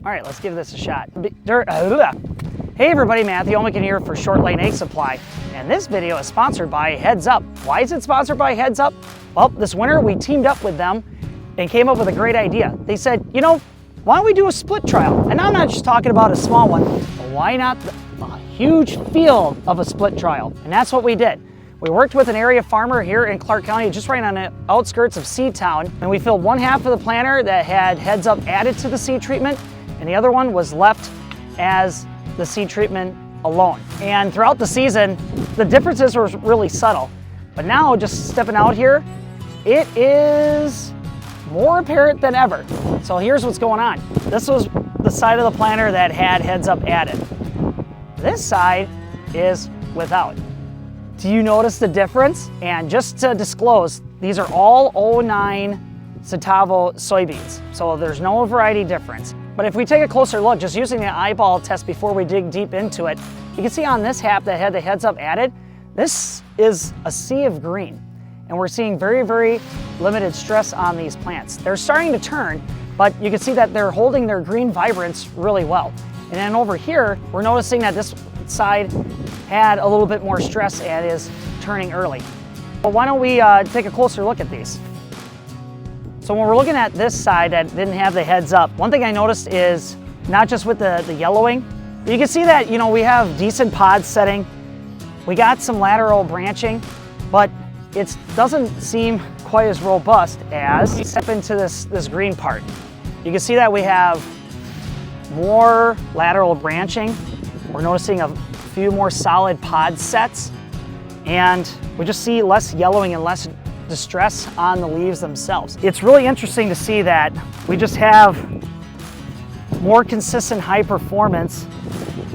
All right, let's give this a shot. Hey everybody, Matthew Omican here for Lane Ag Supply, and this video is sponsored by Heads Up. Why is it sponsored by Heads Up? Well, this winter we teamed up with them and came up with a great idea. They said, you know, why don't we do a split trial? And I'm not just talking about a small one, but why not a huge field of a split trial? And that's what we did. We worked with an area farmer here in Clark County, just right on the outskirts of Seed Town, and we filled one half of the planter that had Heads Up added to the seed treatment, and the other one was left as the seed treatment alone. And throughout the season, the differences were really subtle. But now, just stepping out here, it is more apparent than ever. So here's what's going on. This was the side of the planter that had Heads Up added. This side is without. Do you notice the difference? And just to disclose, these are all 09 Xtavio soybeans, so there's no variety difference. But if we take a closer look, just using the eyeball test before we dig deep into it, you can see on this half that had the Heads Up added, this is a sea of green. And we're seeing very, very limited stress on these plants. They're starting to turn, but you can see that they're holding their green vibrance really well. And then over here, we're noticing that this side had a little bit more stress and is turning early. But why don't we take a closer look at these? So when we're looking at this side that didn't have the Heads Up, one thing I noticed is not just with the yellowing, but you can see that, you know, we have decent pod setting. We got some lateral branching, but it doesn't seem quite as robust as you step into this green part. You can see that we have more lateral branching. We're noticing a few more solid pod sets, and we just see less yellowing and less distress on the leaves themselves. It's really interesting to see that we just have more consistent high performance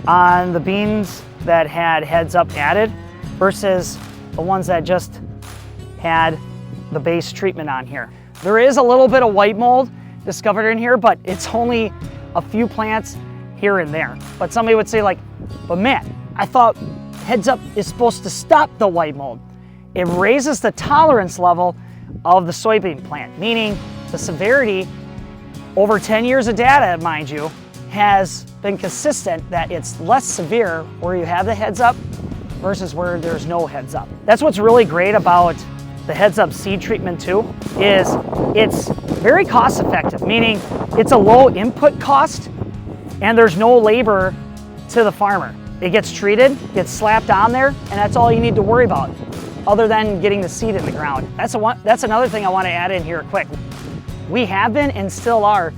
on the beans that had Heads Up added versus the ones that just had the base treatment on here. There is a little bit of white mold discovered in here, but it's only a few plants here and there. But somebody would say like, but Matt, I thought Heads Up is supposed to stop the white mold. It raises the tolerance level of the soybean plant, meaning the severity over 10 years of data, mind you, has been consistent that it's less severe where you have the Heads Up versus where there's no Heads Up. That's what's really great about the Heads Up seed treatment too, is it's very cost effective, meaning it's a low input cost and there's no labor to the farmer. It gets treated, gets slapped on there, and that's all you need to worry about, other than getting the seed in the ground. That's another thing I want to add in here quick. We have been and still are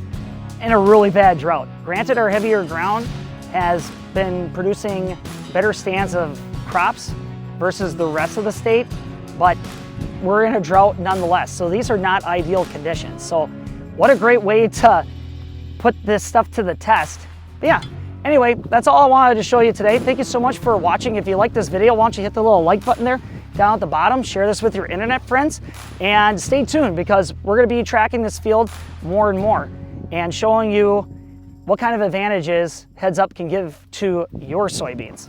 in a really bad drought. Granted, our heavier ground has been producing better stands of crops versus the rest of the state, but we're in a drought nonetheless. So these are not ideal conditions. So what a great way to put this stuff to the test. But yeah, anyway, that's all I wanted to show you today. Thank you so much for watching. If you like this video, why don't you hit the little like button there down at the bottom, share this with your internet friends, and stay tuned because we're gonna be tracking this field more and more and showing you what kind of advantages Heads Up can give to your soybeans.